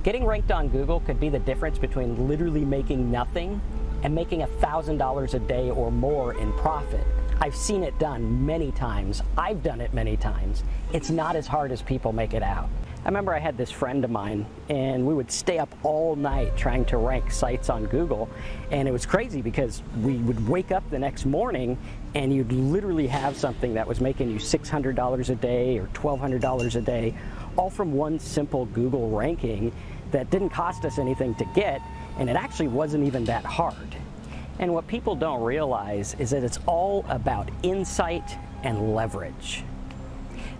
Getting ranked on Google could be the difference between literally making nothing and making $1,000 a day or more in profit. I've seen it done many times. I've done it many times. It's not as hard as people make it out. I remember I had this friend of mine, and we would stay up all night trying to rank sites on Google, and it was crazy because we would wake up the next morning and you'd literally have something that was making you $600 a day or $1,200 a day, all from one simple Google ranking that didn't cost us anything to get, and it actually wasn't even that hard. And what people don't realize is that it's all about insight and leverage.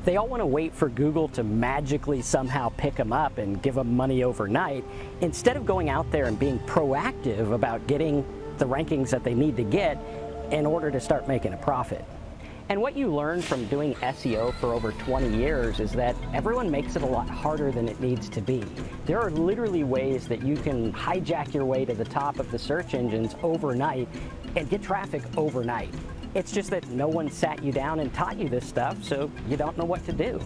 They all want to wait for Google to magically somehow pick them up and give them money overnight, instead of going out there and being proactive about getting the rankings that they need to get in order to start making a profit. And what you learn from doing SEO for over 20 years is that everyone makes it a lot harder than it needs to be. There are literally ways that you can hijack your way to the top of the search engines overnight and get traffic overnight. It's just that no one sat you down and taught you this stuff, so you don't know what to do.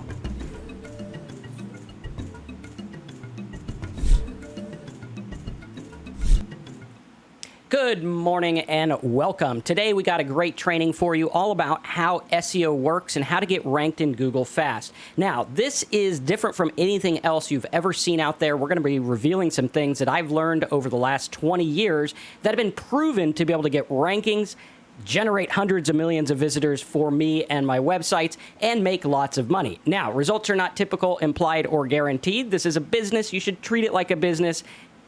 Good morning and welcome. Today we got a great training for you all about how SEO works and how to get ranked in Google fast. Now, this is different from anything else you've ever seen out there. We're going to be revealing some things that I've learned over the last 20 years that have been proven to be able to get rankings, generate hundreds of millions of visitors for me and my websites, and make lots of money. Now, results are not typical, implied, or guaranteed. This is a business. You should treat it like a business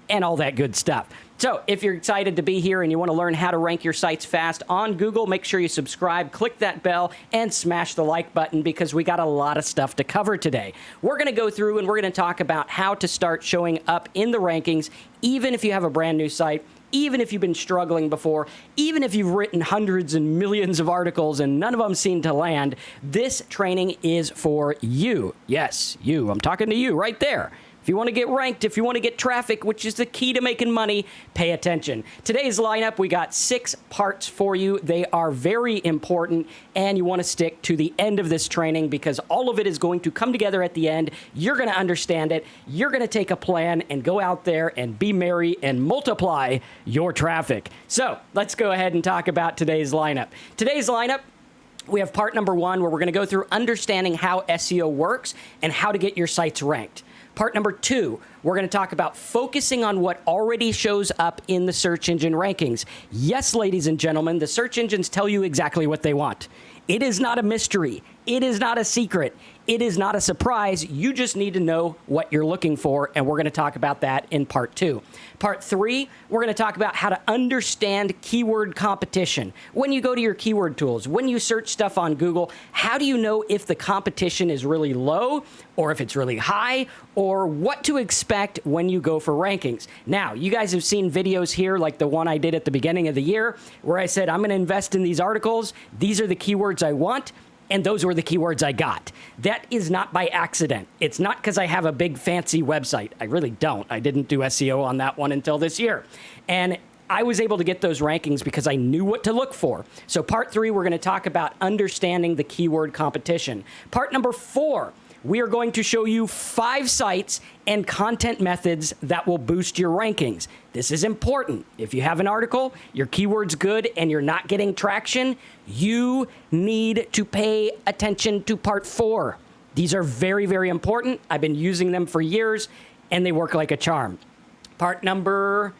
and all that good stuff. So if you're excited to be here and you want to learn how to rank your sites fast on Google, make sure you subscribe, click that bell, and smash the like button because we got a lot of stuff to cover today. We're going to go through and we're going to talk about how to start showing up in the rankings, even if you have a brand new site, even if you've been struggling before, even if you've written hundreds and millions of articles and none of them seem to land. This training is for you. Yes, you. I'm talking to you right there. If you want to get ranked, if you want to get traffic, which is the key to making money, pay attention. Today's lineup, we got 6 parts for you. They are very important, and you want to stick to the end of this training because all of it is going to come together at the end. You're going to understand it. You're going to take a plan and go out there and be merry and multiply your traffic. So let's go ahead and talk about today's lineup. Today's lineup, we have part number 1 where we're going to go through understanding how SEO works and how to get your sites ranked. Part number 2, we're going to talk about focusing on what already shows up in the search engine rankings. Yes, ladies and gentlemen, the search engines tell you exactly what they want. It is not a mystery. It is not a secret. It is not a surprise. You just need to know what you're looking for, and we're going to talk about that in part 2. Part 3, we're going to talk about how to understand keyword competition. When you go to your keyword tools, when you search stuff on Google, how do you know if the competition is really low or if it's really high, or what to expect when you go for rankings? Now, you guys have seen videos here like the one I did at the beginning of the year where I said, I'm going to invest in these articles. These are the keywords I want. And those were the keywords I got. That is not by accident. It's not because I have a big fancy website. I really don't. I didn't do SEO on that one until this year. And I was able to get those rankings because I knew what to look for. So part 3, we're going to talk about understanding the keyword competition. Part number 4, we are going to show you 5 sites and content methods that will boost your rankings. This is important. If you have an article, your keyword's good, and you're not getting traction, you need to pay attention to part 4. These are very, very important. I've been using them for years, and they work like a charm. Part number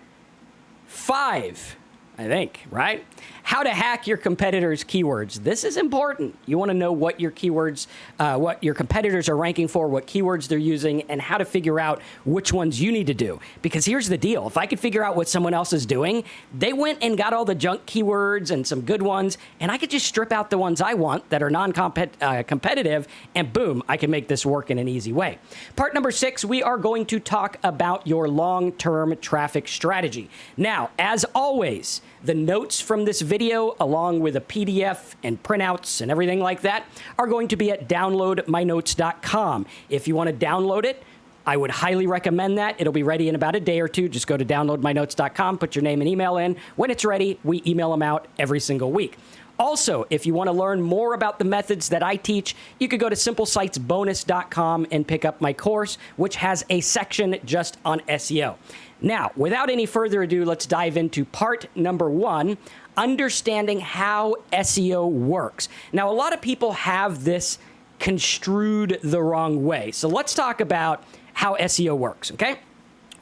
5, I think, right? How to hack your competitors' keywords. This is important. You want to know what your keywords, what your competitors are ranking for, what keywords they're using, and how to figure out which ones you need to do. Because here's the deal. If I could figure out what someone else is doing, they went and got all the junk keywords and some good ones, and I could just strip out the ones I want that are non-competitive, and boom, I can make this work in an easy way. Part number 6, we are going to talk about your long-term traffic strategy. Now, as always, the notes from this video, along with a PDF and printouts and everything like that, are going to be at downloadmynotes.com. If you want to download it, I would highly recommend that. It'll be ready in about a day or 2. Just go to downloadmynotes.com, put your name and email in. When it's ready, we email them out every single week. Also, if you want to learn more about the methods that I teach, you could go to simplesitesbonus.com and pick up my course, which has a section just on SEO. Now, without any further ado, let's dive into part number 1, understanding how SEO works. Now, a lot of people have this construed the wrong way. So let's talk about how SEO works, okay?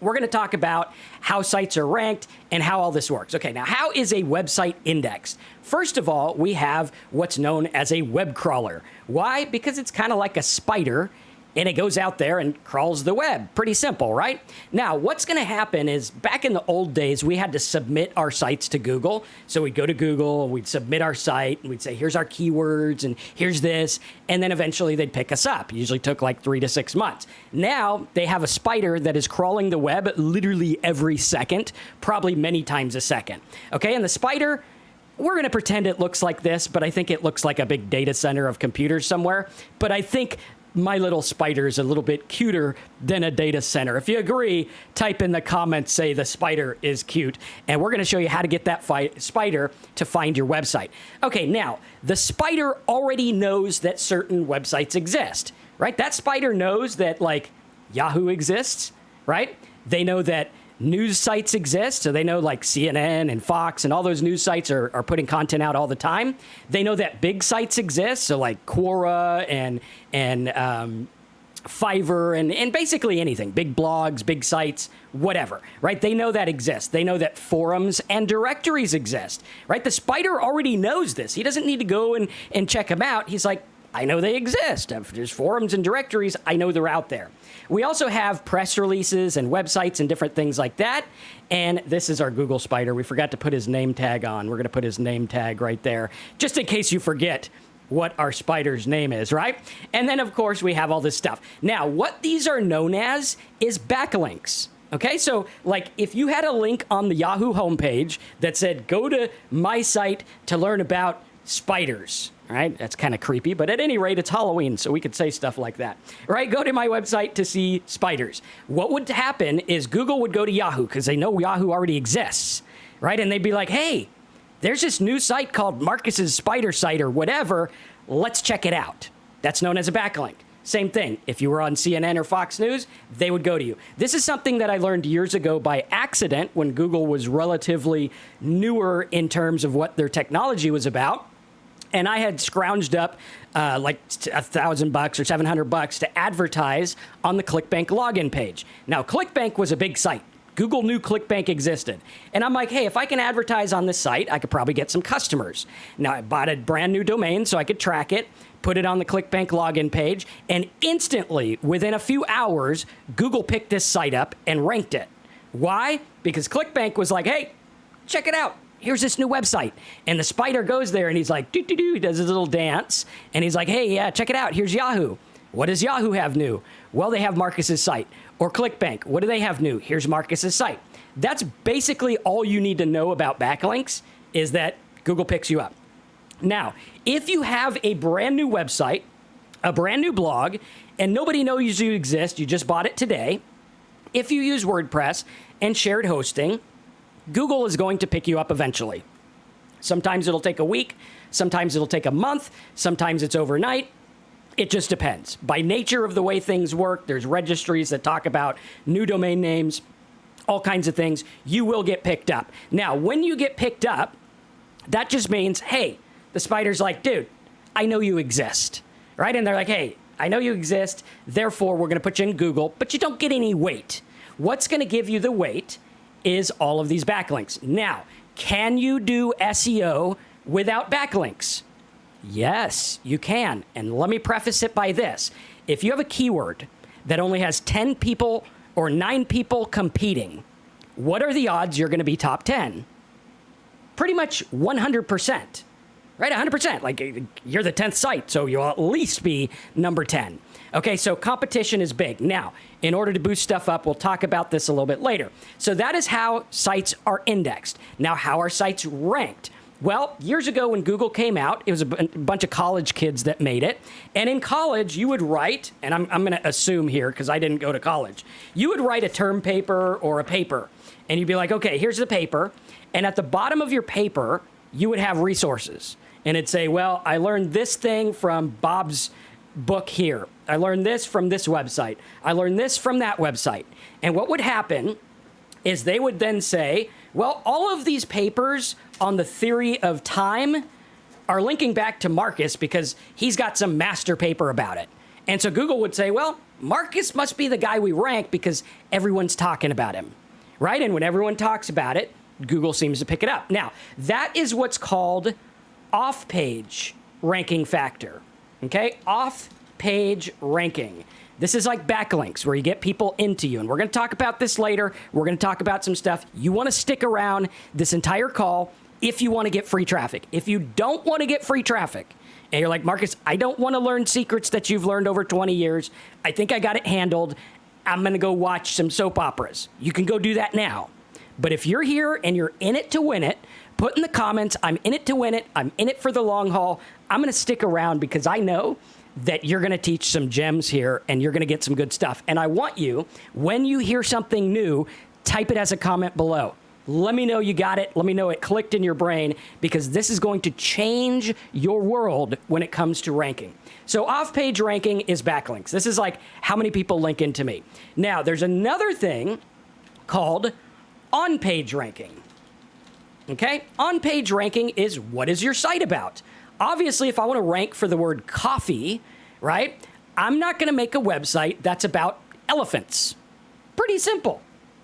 We're going to talk about how sites are ranked and how all this works. Okay, now how is a website indexed? First of all, we have what's known as a web crawler. Why? Because it's kind of like a spider, and it goes out there and crawls the web. Pretty simple, right? Now, what's going to happen is back in the old days, we had to submit our sites to Google. So we'd go to Google, and we'd submit our site, and we'd say, here's our keywords, and here's this. And then eventually they'd pick us up. It usually took like 3 to 6 months. Now they have a spider that is crawling the web literally every second, probably many times a second. Okay, and the spider, we're going to pretend it looks like this, but I think it looks like a big data center of computers somewhere. But I think my little spider is a little bit cuter than a data center. If you agree, type in the comments, say the spider is cute, and we're going to show you how to get that spider to find your website. Okay, now, the spider already knows that certain websites exist, right? That spider knows that, like, Yahoo exists, right? They know that news sites exist, so they know like CNN and Fox and all those news sites are putting content out all the time. They know that big sites exist, so like Quora and Fiverr and basically anything, big blogs, big sites, whatever, right? They know that exists. They know that forums and directories exist, right? The spider already knows this. He doesn't need to go and check them out. He's like, I know they exist. If there's forums and directories, I know they're out there. We also have press releases and websites and different things like that. And this is our Google spider. We forgot to put his name tag on. We're going to put his name tag right there, just in case you forget what our spider's name is, right? And then, of course, we have all this stuff. Now, what these are known as is backlinks. Okay, so like if you had a link on the Yahoo homepage that said, go to my site to learn about spiders, right? That's kind of creepy, but at any rate, it's Halloween, so we could say stuff like that, right? Go to my website to see spiders. What would happen is Google would go to Yahoo because they know Yahoo already exists, right? And they'd be like, hey, there's this new site called Marcus's Spider Site or whatever. Let's check it out. That's known as a backlink. Same thing. If you were on CNN or Fox News, they would go to you. This is something that I learned years ago by accident when Google was relatively newer in terms of what their technology was about. And I had scrounged up like $1,000 or $700 to advertise on the ClickBank login page. Now, ClickBank was a big site. Google knew ClickBank existed. And I'm like, hey, if I can advertise on this site, I could probably get some customers. Now, I bought a brand new domain so I could track it, put it on the ClickBank login page, and instantly, within a few hours, Google picked this site up and ranked it. Why? Because ClickBank was like, hey, check it out. Here's this new website. And the spider goes there and he's like, doo-doo-doo, he does his little dance. And he's like, hey, yeah, check it out. Here's Yahoo. What does Yahoo have new? Well, they have Marcus's site. Or ClickBank. What do they have new? Here's Marcus's site. That's basically all you need to know about backlinks is that Google picks you up. Now, if you have a brand new website, a brand new blog, and nobody knows you exist, you just bought it today, if you use WordPress and shared hosting, Google is going to pick you up eventually. Sometimes it'll take a week, sometimes it'll take a month, sometimes it's overnight. It just depends. By nature of the way things work, there's registries that talk about new domain names, all kinds of things. You will get picked up. Now, when you get picked up, that just means, hey, the spider's like, dude, I know you exist, right? And they're like, hey, I know you exist, therefore we're going to put you in Google, but you don't get any weight. What's going to give you the weight is all of these backlinks. Now, can you do SEO without backlinks? Yes, you can. And let me preface it by this. If you have a keyword that only has 10 people or 9 people competing, what are the odds you're going to be top 10? Pretty much 100%, right? 100%. Like you're the 10th site, so you'll at least be number 10. Okay, so competition is big. Now, in order to boost stuff up, we'll talk about this a little bit later. So that is how sites are indexed. Now, how are sites ranked? Well, years ago when Google came out, it was a bunch of college kids that made it. And in college, you would write, and I'm going to assume here because I didn't go to college, you would write a term paper or a paper. And you'd be like, okay, here's the paper. And at the bottom of your paper, you would have resources. and it'd say, well, I learned this thing from Bob's book here. I learned this from this website. I learned this from that website. And what would happen is they would then say, well, all of these papers on the theory of time are linking back to Marcus because he's got some master paper about it. And so Google would say, well, Marcus must be the guy we rank because everyone's talking about him, right? And when everyone talks about it, Google seems to pick it up. Now, that is what's called off-page ranking factor, okay? Off-page ranking. This is like backlinks where you get people into you. And we're going to talk about this later. We're going to talk about some stuff. You want to stick around this entire call if you want to get free traffic. If you don't want to get free traffic, and you're like, Marcus, I don't want to learn secrets that you've learned over 20 years. I think I got it handled. I'm going to go watch some soap operas. You can go do that now. But if you're here and you're in it to win it, put in the comments, I'm in it to win it. I'm in it for the long haul. I'm going to stick around because I know that you're going to teach some gems here and you're going to get some good stuff. And I want you, when you hear something new, type it as a comment below. Let me know you got it. Let me know it clicked in your brain because this is going to change your world when it comes to ranking. So off-page ranking is backlinks. This is like how many people link into me. Now, there's another thing called on-page ranking. Okay? On-page ranking is what is your site about? Obviously, if I want to rank for the word coffee, right, I'm not going to make a website that's about elephants. Pretty simple.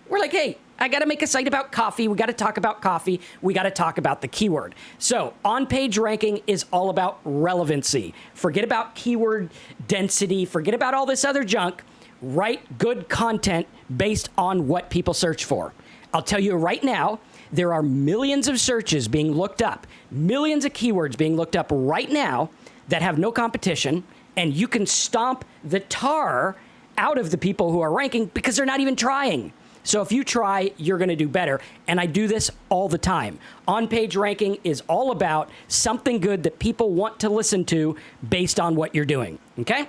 We're like, hey, I got to make a site about coffee. We got to talk about coffee. We got to talk about the keyword. So on-page ranking is all about relevancy. Forget about keyword density. Forget about all this other junk. Write good content based on what people search for. I'll tell you right now, there are millions of searches being looked up, millions of keywords being looked up right now that have no competition, and you can stomp the tar out of the people who are ranking because they're not even trying. So if you try, you're going to do better. And I do this all the time. On-page ranking is all about something good that people want to listen to based on what you're doing. Okay?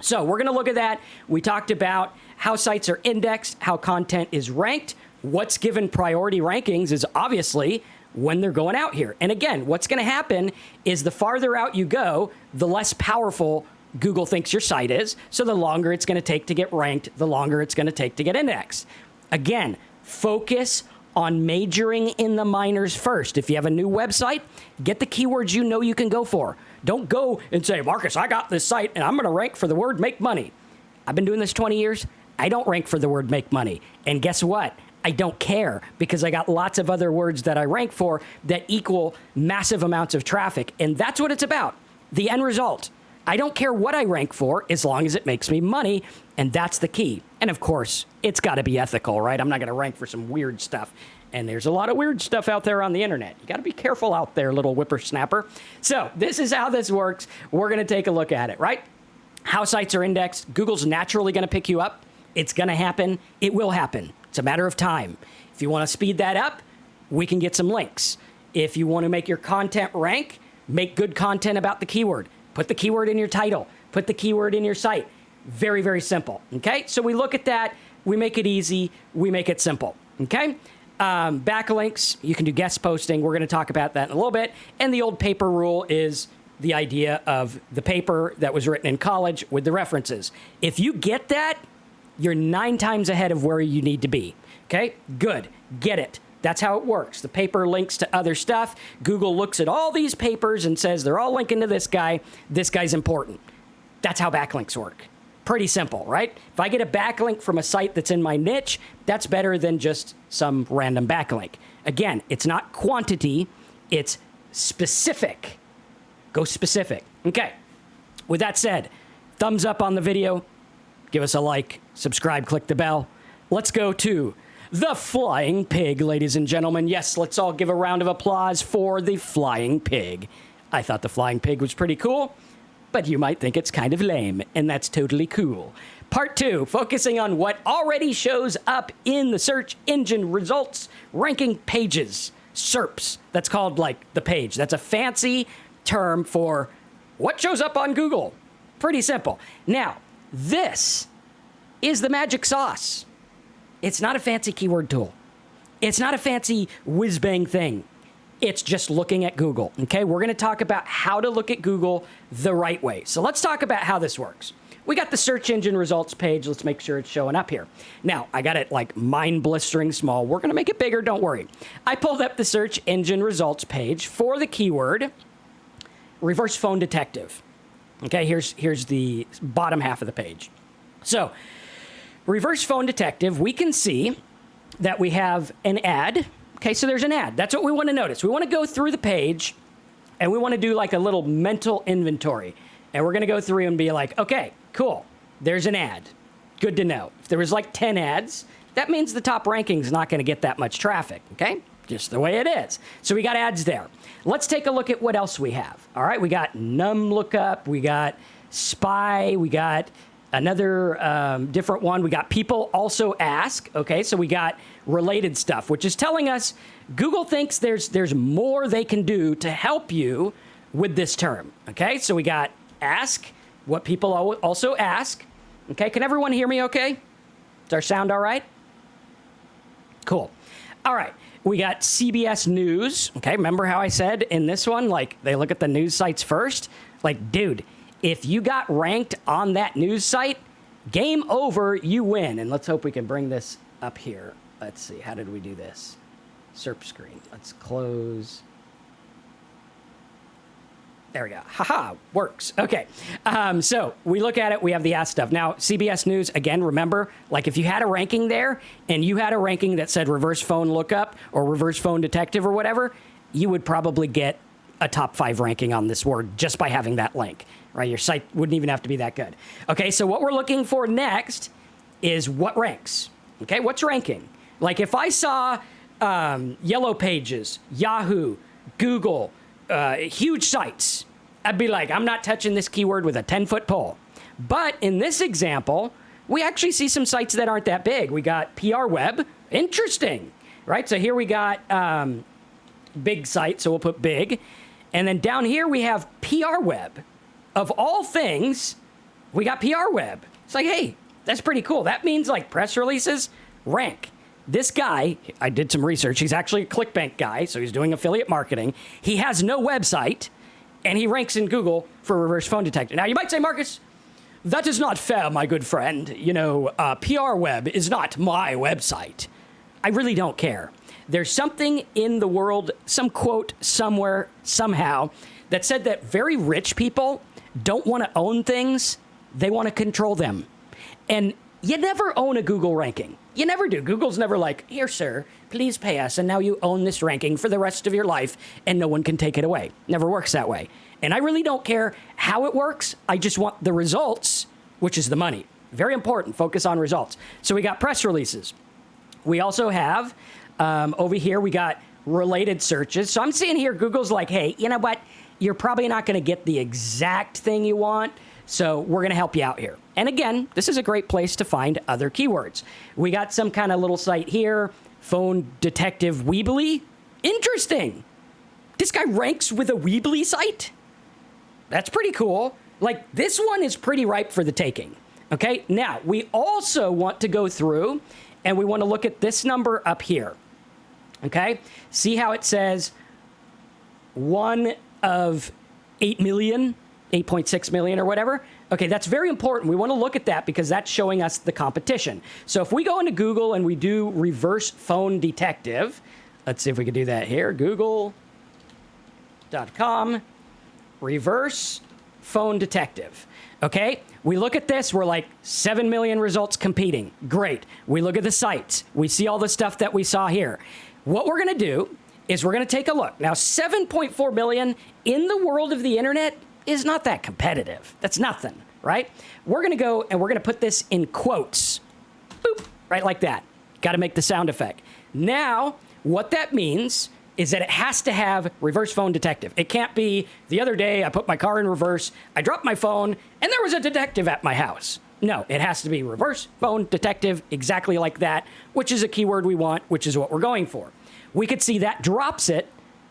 So we're going to look at that. We talked about how sites are indexed, how content is ranked. What's given priority rankings is obviously when they're going out here. And again, what's going to happen is the farther out you go, the less powerful Google thinks your site is. So the longer it's going to take to get ranked, the longer it's going to take to get indexed. Again, focus on majoring in the minors first. If you have a new website, get the keywords you know you can go for. Don't go and say, Marcus, I got this site and I'm going to rank for the word make money. I've been doing this 20 years. I don't rank for the word make money. And guess what? I don't care because I got lots of other words that I rank for that equal massive amounts of traffic. And that's what it's about. The end result. I don't care what I rank for as long as it makes me money. And that's the key. And of course, it's got to be ethical, right? I'm not going to rank for some weird stuff. And there's a lot of weird stuff out there on the internet. You got to be careful out there, little whippersnapper. So this is how this works. We're going to take a look at it, right? How sites are indexed. Google's naturally going to pick you up. It's going to happen. It will happen. It's a matter of time. If you want to speed that up, we can get some links. If you want to make your content rank, make good content about the keyword. Put the keyword in your title. Put the keyword in your site. Very, very simple. Okay? So we look at that. We make it easy. We make it simple. Okay? Backlinks, you can do guest posting. We're going to talk about that in a little bit. And the old paper rule is the idea of the paper that was written in college with the references. If you get that, you're 9 times ahead of where you need to be. Okay? Good. Get it. That's how it works. The paper links to other stuff. Google looks at all these papers and says they're all linking to this guy. This guy's important. That's how backlinks work. Pretty simple, right? If I get a backlink from a site that's in my niche, that's better than just some random backlink. Again, it's not quantity, it's specific. Go specific. Okay. With that said, thumbs up on the video. Give us a like, subscribe, click the bell. Let's go to the flying pig, ladies and gentlemen. Yes, let's all give a round of applause for the flying pig. I thought the flying pig was pretty cool, but you might think it's kind of lame, and that's totally cool. Part 2, focusing on what already shows up in the search engine results ranking pages, SERPs. That's called like the page. That's a fancy term for what shows up on Google. Pretty simple. Now, this is the magic sauce. It's not a fancy keyword tool. It's not a fancy whiz-bang thing. It's just looking at Google, okay? We're going to talk about how to look at Google the right way. So let's talk about how this works. We got the search engine results page. Let's make sure it's showing up here. Now, I got it like mind-blistering small. We're going to make it bigger, don't worry. I pulled up the search engine results page for the keyword reverse phone detective. Okay, here's the bottom half of the page. So, reverse phone detective, we can see that we have an ad. Okay, so there's an ad. That's what we want to notice. We want to go through the page, and we want to do like a little mental inventory. And we're going to go through and be like, okay, cool, there's an ad. Good to know. If there was like 10 ads, that means the top ranking is not going to get that much traffic, okay? Just the way it is. So we got ads there. Let's take a look at what else we have. All right, we got num lookup, we got spy, we got another different one. We got people also ask, okay? So we got related stuff, which is telling us Google thinks there's more they can do to help you with this term, okay? So we got ask, what people also ask, okay? Can everyone hear me okay? Is our sound all right? Cool. All right. We got CBS News. Okay, remember how I said in this one, like, they look at the news sites first? Like, dude, if you got ranked on that news site, game over, you win. And let's hope we can bring this up here. Let's see, how did we do this? SERP screen. Let's close. There we go. Haha, works. Okay. So we look at it. We have the ask stuff. Now, CBS News, again, remember, like if you had a ranking there and you had a ranking that said reverse phone lookup or reverse phone detective or whatever, you would probably get a top 5 ranking on this word just by having that link, right? Your site wouldn't even have to be that good. Okay, so what we're looking for next is what ranks. Okay, what's ranking? Like if I saw Yellow Pages, Yahoo, Google, huge sites, I'd be like, I'm not touching this keyword with a 10-foot pole. But in this example, we actually see some sites that aren't that big. We got PR Web. Interesting, right? So here we got big site, so we'll put big. And then down here we have PR Web. Of all things, we got PR Web. It's like, hey, that's pretty cool. That means like press releases rank. This guy, I did some research. He's actually a ClickBank guy, so he's doing affiliate marketing. He has no website, and he ranks in Google for reverse phone detector. Now, you might say, Marcus, that is not fair, my good friend. You know, PR Web is not my website. I really don't care. There's something in the world, some quote somewhere, somehow, that said that very rich people don't want to own things. They want to control them. And you never own a Google ranking. You never do. Google's never like, here, sir, please pay us, and now you own this ranking for the rest of your life, and no one can take it away. Never works that way. And I really don't care how it works. I just want the results, which is the money. Very important. Focus on results. So we got press releases. We also have, over here, we got related searches. So I'm seeing here, Google's like, hey, you know what? You're probably not going to get the exact thing you want, so we're going to help you out here. And again, this is a great place to find other keywords. We got some kind of little site here, Phone Detective Weebly. Interesting. This guy ranks with a Weebly site? That's pretty cool. Like, this one is pretty ripe for the taking. Okay, now, we also want to go through, and we want to look at this number up here. Okay, see how it says 1 of 8 million, 8.6 million or whatever? Okay, that's very important. We want to look at that because that's showing us the competition. So if we go into Google and we do reverse phone detective, let's see if we can do that here. Google.com, reverse phone detective. Okay, we look at this, we're like 7 million results competing. Great. We look at the sites. We see all the stuff that we saw here. What we're going to do is we're going to take a look. Now, 7.4 million in the world of the internet is not that competitive. That's nothing, right? We're going to go and we're going to put this in quotes. Boop, right like that. Got to make the sound effect. Now, what that means is that it has to have reverse phone detective. It can't be, the other day I put my car in reverse, I dropped my phone, and there was a detective at my house. No, it has to be reverse phone detective, exactly like that, which is a keyword we want, which is what we're going for. We could see that drops it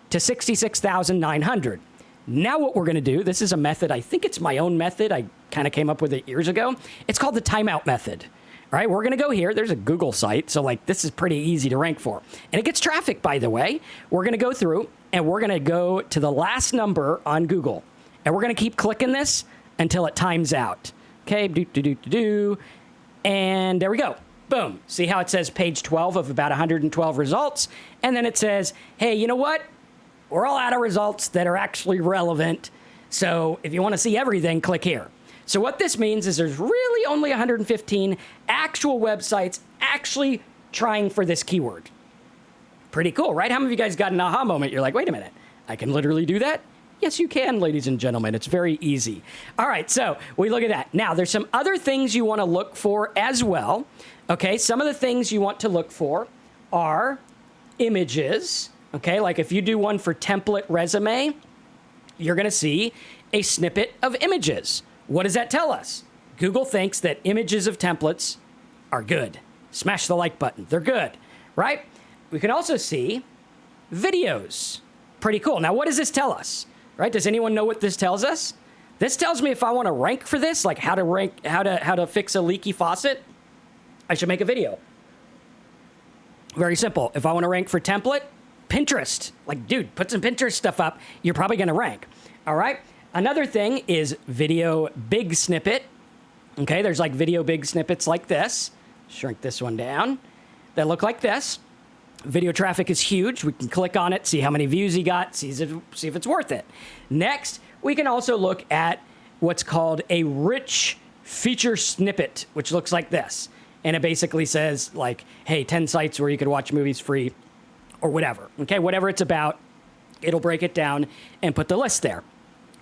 to 66,900. Now what we're going to do, this is a method, I think it's my own method. I kind of came up with it years ago. It's called the timeout method. All right, we're going to go here. There's a Google site, so like this is pretty easy to rank for. And it gets traffic, by the way. We're going to go through, and we're going to go to the last number on Google. And we're going to keep clicking this until it times out. Okay, and there we go. Boom. See how it says page 12 of about 112 results? And then it says, hey, you know what? We're all out of results that are actually relevant. So if you want to see everything, click here. So what this means is there's really only 115 actual websites actually trying for this keyword. Pretty cool, right? How many of you guys got an aha moment? You're like, wait a minute, I can literally do that? Yes, you can, ladies and gentlemen. It's very easy. All right, so we look at that. Now, there's some other things you want to look for as well. Okay, some of the things you want to look for are images. Okay, like if you do one for template resume, you're going to see a snippet of images. What does that tell us? Google thinks that images of templates are good. Smash the like button. They're good, right? We can also see videos. Pretty cool. Now, what does this tell us? Right? Does anyone know what this tells us? This tells me if I want to rank for this, like how to fix a leaky faucet, I should make a video. Very simple. If I want to rank for template, Pinterest. Like, dude, put some Pinterest stuff up. You're probably going to rank. All right. Another thing is video big snippet. Okay. There's like video big snippets like this. Shrink this one down. That look like this. Video traffic is huge. We can click on it, see how many views he got, see if it's worth it. Next, we can also look at what's called a rich feature snippet, which looks like this. And it basically says like, hey, 10 sites where you could watch movies free or whatever. Okay, whatever it's about, it'll break it down and put the list there.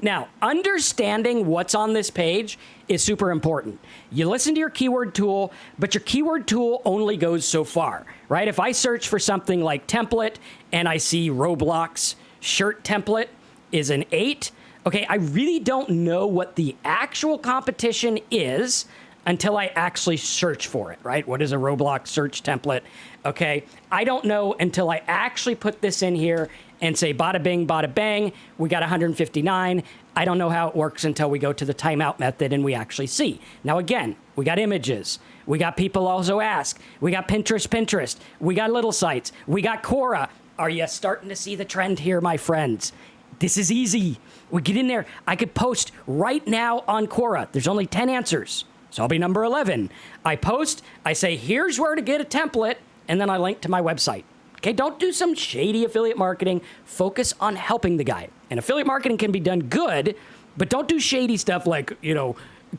Now, understanding what's on this page is super important. You listen to your keyword tool, but your keyword tool only goes so far, right? If I search for something like template and I see Roblox shirt template is an 8, okay, I really don't know what the actual competition is until I actually search for it, right? What is a Roblox search template? Okay, I don't know until I actually put this in here and say bada bing, bada bang, we got 159. I don't know how it works until we go to the timeout method and we actually see. Now again, we got images. We got people also ask. We got Pinterest. We got little sites. We got Quora. Are you starting to see the trend here, my friends? This is easy. We get in there. I could post right now on Quora. There's only 10 answers. So I'll be number 11. I post, I say, here's where to get a template, and then I link to my website. Okay, don't do some shady affiliate marketing. Focus on helping the guy. And affiliate marketing can be done good, but don't do shady stuff like,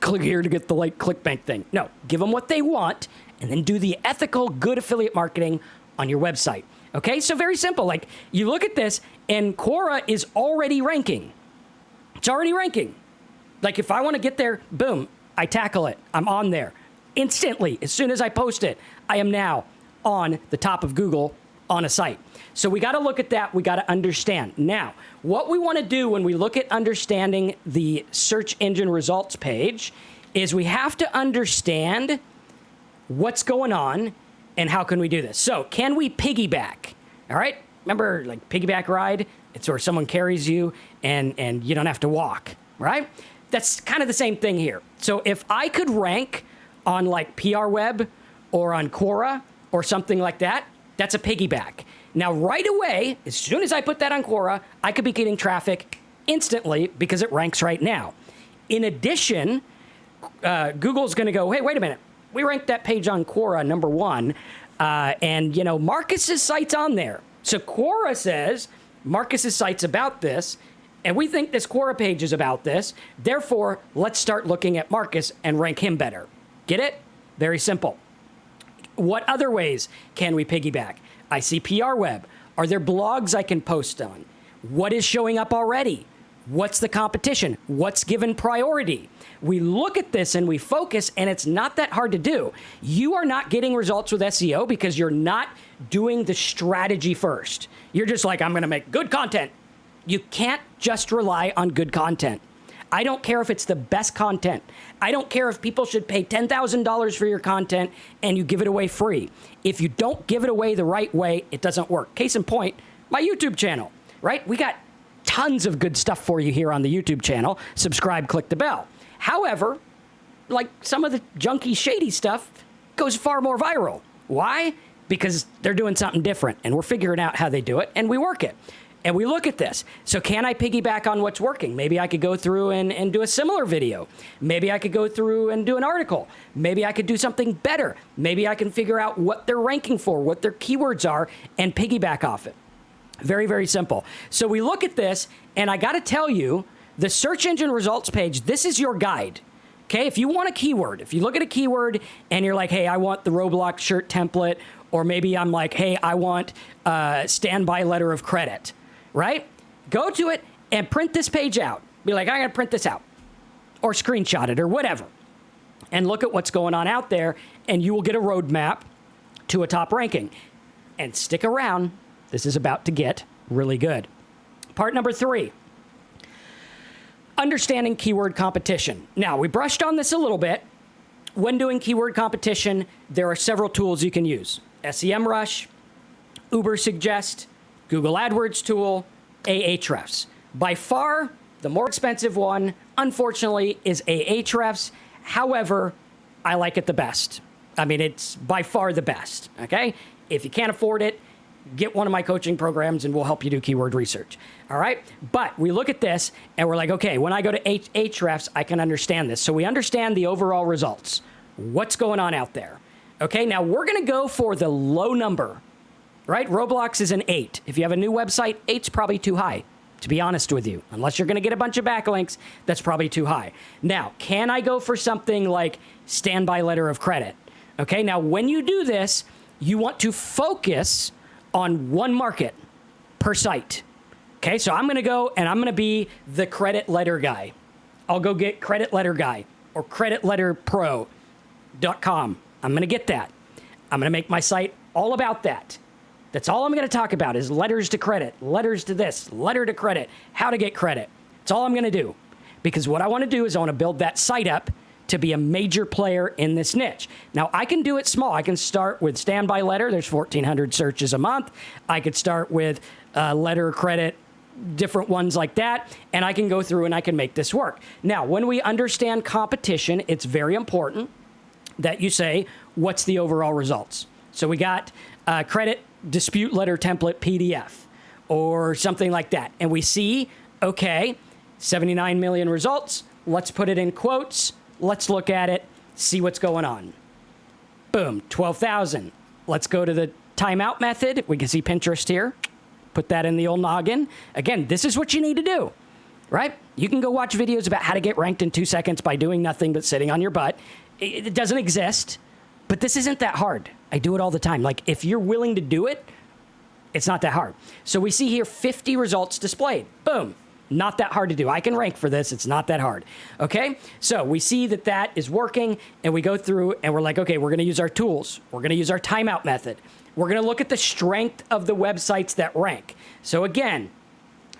click here to get the ClickBank thing. No, give them what they want, and then do the ethical, good affiliate marketing on your website. Okay, so very simple. Like, you look at this, and Quora is already ranking. It's already ranking. Like, if I want to get there, boom, I tackle it. I'm on there. Instantly, as soon as I post it, I am now on the top of Google on a site. So we got to look at that. We got to understand. Now, what we want to do when we look at understanding the search engine results page is we have to understand what's going on and how can we do this. So can we piggyback? All right. Remember, like, piggyback ride? It's where someone carries you and you don't have to walk, right? That's kind of the same thing here. So if I could rank on like PR Web or on Quora or something like that, that's a piggyback. Now, right away, as soon as I put that on Quora, I could be getting traffic instantly because it ranks right now. In addition, Google's going to go, hey, wait a minute. We ranked that page on Quora number 1, and, Marcus's site's on there. So Quora says Marcus's site's about this, and we think this Quora page is about this. Therefore, let's start looking at Marcus and rank him better. Get it? Very simple. What other ways can we piggyback? I see PR Web. Are there blogs I can post on? What is showing up already? What's the competition? What's given priority? We look at this and we focus, and it's not that hard to do. You are not getting results with SEO because you're not doing the strategy first. You're just like, I'm going to make good content. You can't just rely on good content. I don't care if it's the best content. I don't care if people should pay $10,000 for your content and you give it away free. If you don't give it away the right way, it doesn't work. Case in point, my YouTube channel, right? We got tons of good stuff for you here on the YouTube channel. Subscribe, click the bell. However, like some of the junky, shady stuff, goes far more viral. Why? Because they're doing something different, and we're figuring out how they do it, and we work it. And we look at this. So can I piggyback on what's working? Maybe I could go through and do a similar video. Maybe I could go through and do an article. Maybe I could do something better. Maybe I can figure out what they're ranking for, what their keywords are, and piggyback off it. Very, very simple. So we look at this, and I got to tell you, the search engine results page, this is your guide. Okay, if you want a keyword, if you look at a keyword and you're like, hey, I want the Roblox shirt template, or maybe I'm like, hey, I want standby letter of credit, right? Go to it and print this page out. Be like, I'm going to print this out, or screenshot it, or whatever, and look at what's going on out there, and you will get a roadmap to a top ranking. And stick around. This is about to get really good. Part number 3. Understanding keyword competition. Now, we brushed on this a little bit. When doing keyword competition, there are several tools you can use. SEMrush, Ubersuggest, Google AdWords tool, Ahrefs. By far, the more expensive one, unfortunately, is Ahrefs. However, I like it the best. I mean, it's by far the best, okay? If you can't afford it, get one of my coaching programs and we'll help you do keyword research. All right. But we look at this and we're like, okay, when I go to Ahrefs, I can understand this. So we understand the overall results. What's going on out there? Okay. Now we're going to go for the low number, right? Roblox is an 8. If you have a new website, 8's probably too high, to be honest with you. Unless you're going to get a bunch of backlinks, that's probably too high. Now, can I go for something like standby letter of credit? Okay. Now, when you do this, you want to focus on one market per site. Okay, so I'm going to go and I'm going to be the credit letter guy. I'll go get credit letter guy or creditletterpro.com. I'm going to get that. I'm going to make my site all about that. That's all I'm going to talk about is letters to credit, letters to this, letter to credit, how to get credit. That's all I'm going to do. Because what I want to do is I want to build that site up to be a major player in this niche. Now, I can do it small. I can start with standby letter. There's 1,400 searches a month. I could start with letter credit, different ones like that, and I can go through and I can make this work. Now, when we understand competition, it's very important that you say, what's the overall results? So we got credit dispute letter template PDF or something like that. And we see, okay, 79 million results. Let's put it in quotes. Let's look at it, see what's going on. Boom, 12,000. Let's go to the timeout method. We can see Pinterest here. Put that in the old noggin. Again, this is what you need to do, right? You can go watch videos about how to get ranked in 2 seconds by doing nothing but sitting on your butt. It doesn't exist, but this isn't that hard. I do it all the time. Like, if you're willing to do it, it's not that hard. So we see here 50 results displayed. Boom. Not that hard to do. I can rank for this. It's not that hard. Okay? So we see that that is working, and we go through, and we're like, okay, we're going to use our tools. We're going to use our timeout method. We're going to look at the strength of the websites that rank. So again,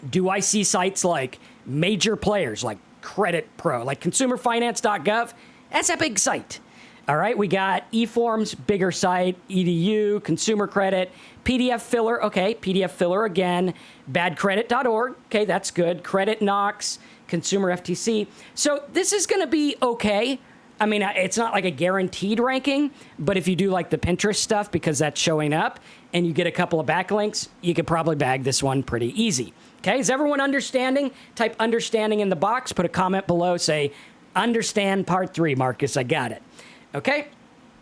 do I see sites like major players, like Credit Pro, like consumerfinance.gov? That's a big site. All right, we got eForms, bigger site, EDU, consumer credit, PDF filler. Okay, PDF filler again, badcredit.org. Okay, that's good. Credit Knox, consumer FTC. So this is going to be okay. I mean, it's not like a guaranteed ranking, but if you do like the Pinterest stuff, because that's showing up and you get a couple of backlinks, you could probably bag this one pretty easy. Okay, is everyone understanding? Type understanding in the box, put a comment below, say, understand part 3, Marcus, I got it. Okay,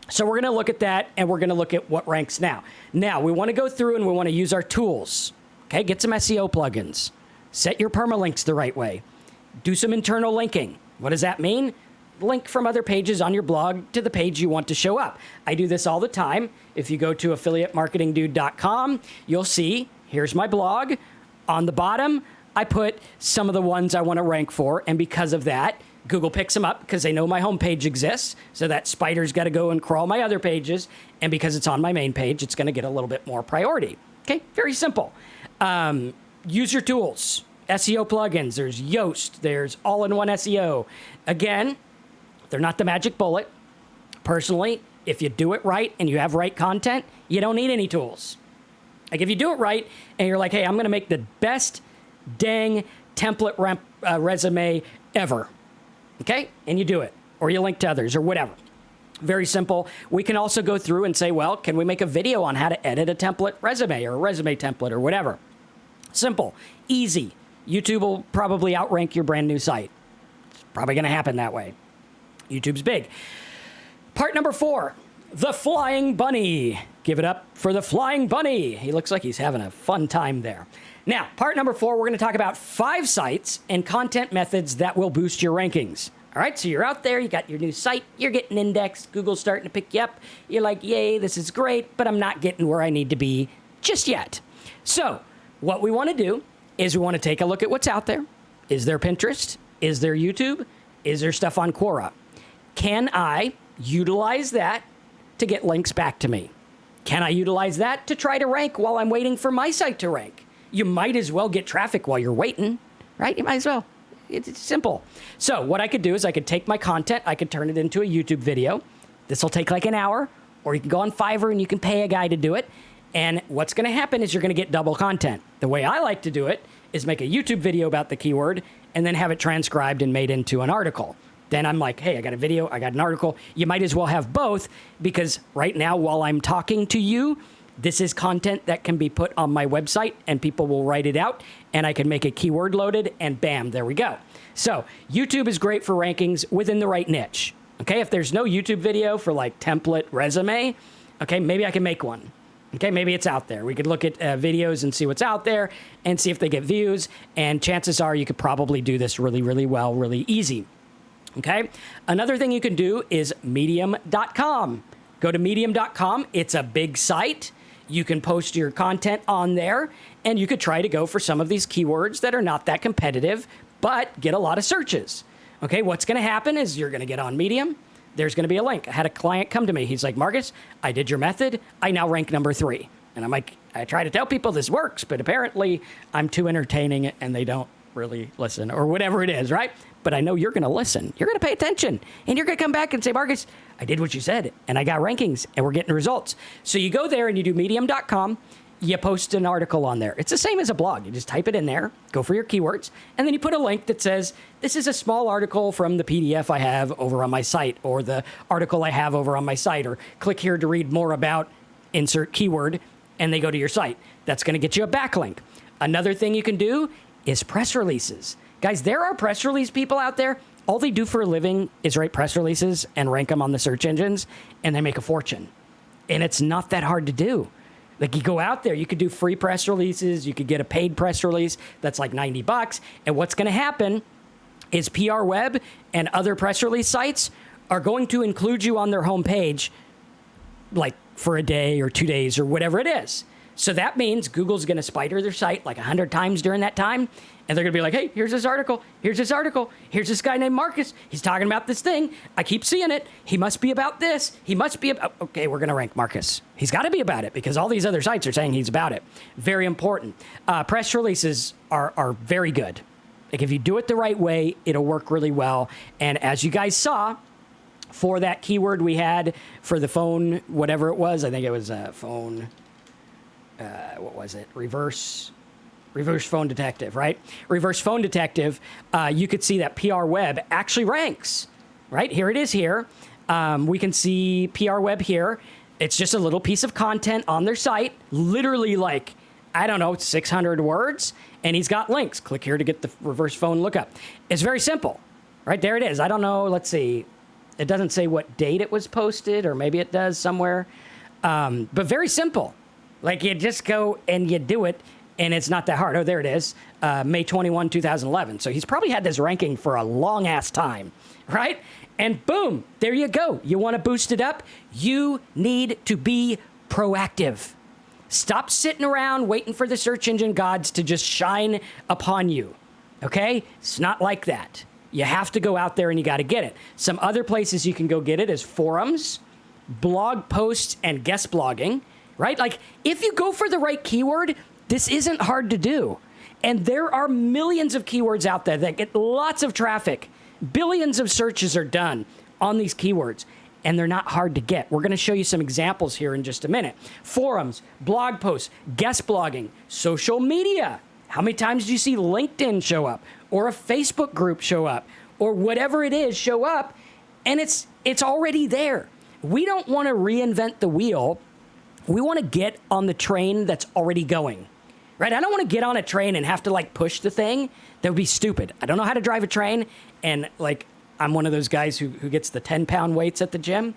so we're going to look at that, and we're going to look at what ranks now. Now, we want to go through and we want to use our tools. Okay, get some SEO plugins. Set your permalinks the right way. Do some internal linking. What does that mean? Link from other pages on your blog to the page you want to show up. I do this all the time. If you go to affiliatemarketingdude.com, you'll see, here's my blog. On the bottom, I put some of the ones I want to rank for, and because of that, Google picks them up because they know my homepage exists, so that spider's got to go and crawl my other pages, and because it's on my main page, it's going to get a little bit more priority. Okay, very simple. Use your tools. SEO plugins. There's Yoast. There's all-in-one SEO. Again, they're not the magic bullet. Personally, if you do it right and you have right content, you don't need any tools. Like, if you do it right and you're like, hey, I'm going to make the best dang template resume ever. Okay? And you do it. Or you link to others or whatever. Very simple. We can also go through and say, well, can we make a video on how to edit a template resume or a resume template or whatever? Simple, easy. YouTube will probably outrank your brand new site. It's probably going to happen that way. YouTube's big. Part number 4, the flying bunny. Give it up for the flying bunny. He looks like he's having a fun time there. Now, part number 4, we're going to talk about 5 sites and content methods that will boost your rankings. All right, so you're out there, you got your new site, you're getting indexed, Google's starting to pick you up. You're like, yay, this is great, but I'm not getting where I need to be just yet. So what we want to do is we want to take a look at what's out there. Is there Pinterest? Is there YouTube? Is there stuff on Quora? Can I utilize that to get links back to me? Can I utilize that to try to rank while I'm waiting for my site to rank? You might as well get traffic while you're waiting, right? You might as well. It's simple. So what I could do is I could take my content, I could turn it into a YouTube video. This will take like an hour, or you can go on Fiverr and you can pay a guy to do it. And what's going to happen is you're going to get double content. The way I like to do it is make a YouTube video about the keyword and then have it transcribed and made into an article. Then I'm like, hey, I got a video, I got an article. You might as well have both, because right now while I'm talking to you, this is content that can be put on my website and people will write it out and I can make it keyword loaded and bam, there we go. So YouTube is great for rankings within the right niche. Okay, if there's no YouTube video for like template resume, okay, maybe I can make one. Okay, maybe it's out there. We could look at videos and see what's out there and see if they get views. And chances are you could probably do this really, really well, really easy. Okay, another thing you can do is medium.com. Go to medium.com. It's a big site. You can post your content on there, and you could try to go for some of these keywords that are not that competitive, but get a lot of searches. Okay, what's going to happen is you're going to get on Medium. There's going to be a link. I had a client come to me. He's like, Marcus, I did your method. I now rank number 3. And I'm like, I try to tell people this works, but apparently I'm too entertaining and they don't really listen or whatever it is, right? But I know you're going to listen. You're going to pay attention and you're going to come back and say, Marcus, I did what you said and I got rankings and we're getting results. So you go there and you do medium.com. You post an article on there. It's the same as a blog. You just type it in there, go for your keywords, and then you put a link that says, this is a small article from the PDF I have over on my site, or the article I have over on my site, or click here to read more about insert keyword, and they go to your site. That's going to get you a backlink. Another thing you can do is press releases. Guys, there are press release people out there. All they do for a living is write press releases and rank them on the search engines, and they make a fortune. And it's not that hard to do. Like, you go out there, you could do free press releases, you could get a paid press release that's like $90. And what's going to happen is PR Web and other press release sites are going to include you on their homepage, like for a day or 2 days or whatever it is. So that means Google's going to spider their site like 100 times during that time. And they're going to be like, hey, here's this article. Here's this article. Here's this guy named Marcus. He's talking about this thing. I keep seeing it. He must be about this. He must be about... Okay, we're going to rank Marcus. He's got to be about it because all these other sites are saying he's about it. Very important. Press releases are very good. Like, if you do it the right way, it'll work really well. And as you guys saw, for that keyword we had for the phone, whatever it was, I think it was phone... what was it? Reverse phone detective, right? Reverse phone detective. You could see that PR Web actually ranks, right? Here it is here. We can see PR Web here. It's just a little piece of content on their site, literally like, I don't know, 600 words. And he's got links. Click here to get the reverse phone lookup. It's very simple, right? There it is. I don't know. Let's see. It doesn't say what date it was posted, or maybe it does somewhere. But very simple. Like, you just go and you do it, and it's not that hard. Oh, there it is, May 21, 2011. So he's probably had this ranking for a long-ass time, right? And boom, there you go. You want to boost it up? You need to be proactive. Stop sitting around waiting for the search engine gods to just shine upon you, okay? It's not like that. You have to go out there and you got to get it. Some other places you can go get it is forums, blog posts, and guest blogging. Right? Like, if you go for the right keyword, this isn't hard to do. And there are millions of keywords out there that get lots of traffic. Billions of searches are done on these keywords, and they're not hard to get. We're going to show you some examples here in just a minute. Forums, blog posts, guest blogging, social media. How many times do you see LinkedIn show up, or a Facebook group show up, or whatever it is show up, and it's already there. we don't want to reinvent the wheel. We want to get on the train that's already going, right? I don't want to get on a train and have to like push the thing. That would be stupid. I don't know how to drive a train. And like, I'm one of those guys who gets the 10-pound weights at the gym.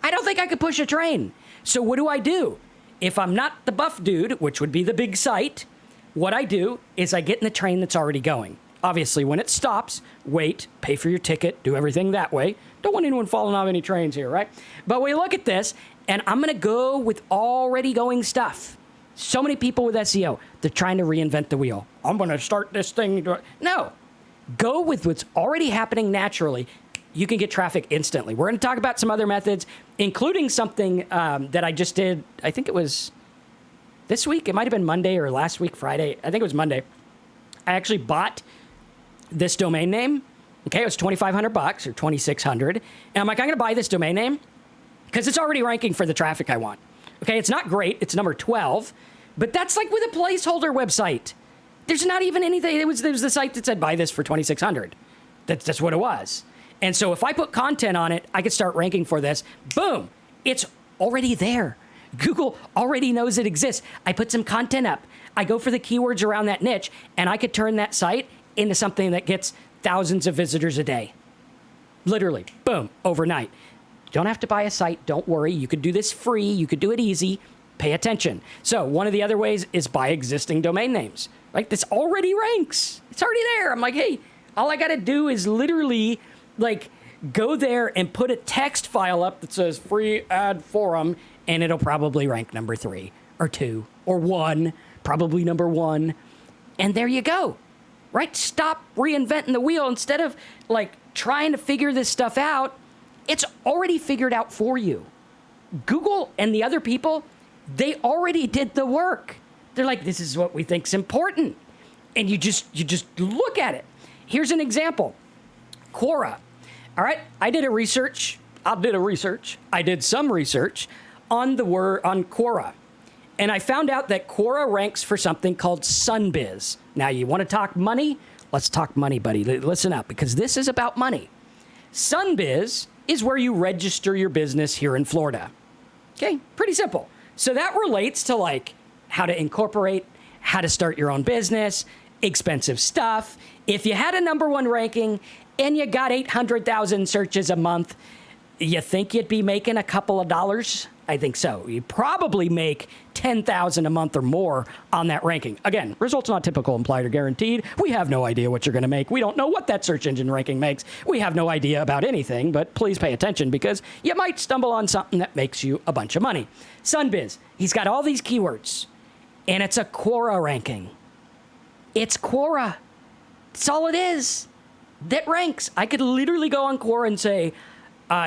I don't think I could push a train. So what do? If I'm not the buff dude, which would be the big site, what I do is I get in the train that's already going. Obviously, when it stops, wait, pay for your ticket, do everything that way. Don't want anyone falling off any trains here, right? But we look at this, and I'm going to go with already going stuff. So many people with SEO, they're trying to reinvent the wheel. I'm going to start this thing. No. Go with what's already happening naturally. You can get traffic instantly. We're going to talk about some other methods, including something that I just did. I think it was this week. It might have been Monday or last week, Friday. I think it was Monday. I actually bought this domain name. Okay, it was $2,500 or $2,600. And I'm like, I'm going to buy this domain name because it's already ranking for the traffic I want. Okay, it's not great. It's number 12. But that's like with a placeholder website. There's not even anything. There was the site that said, buy this for $2,600. That's what it was. And so if I put content on it, I could start ranking for this. Boom. It's already there. Google already knows it exists. I put some content up. I go for the keywords around that niche, and I could turn that site into something that gets thousands of visitors a day. Literally. Boom. Overnight. Don't have to buy a site. Don't worry. You could do this free. You could do it easy. Pay attention. So one of the other ways is buy existing domain names. Like this already ranks. It's already there. I'm like, hey, all I got to do is literally like go there and put a text file up that says free ad forum, and it'll probably rank number 3 or 2 or 1, probably number 1. And there you go. Right? Stop reinventing the wheel. Instead of like trying to figure this stuff out, it's already figured out for you. Google and the other people, they already did the work. They're like, this is what we think's important. And you just look at it. Here's an example. Quora. All right, I did some research on Quora. And I found out that Quora ranks for something called Sunbiz. Now, you want to talk money? Let's talk money, buddy. Listen up, because this is about money. Sunbiz is where you register your business here in Florida. Okay, pretty simple. So that relates to like how to incorporate, how to start your own business, expensive stuff. If you had a number 1 ranking and you got 800,000 searches a month, you think you'd be making a couple of dollars? I think so. You probably make $10,000 a month or more on that ranking. Again, results not typical, implied, or guaranteed. We have no idea what you're going to make. We don't know what that search engine ranking makes. We have no idea about anything, but please pay attention because you might stumble on something that makes you a bunch of money. Sunbiz, he's got all these keywords, and it's a Quora ranking. It's Quora. That's all it is. That ranks. I could literally go on Quora and say,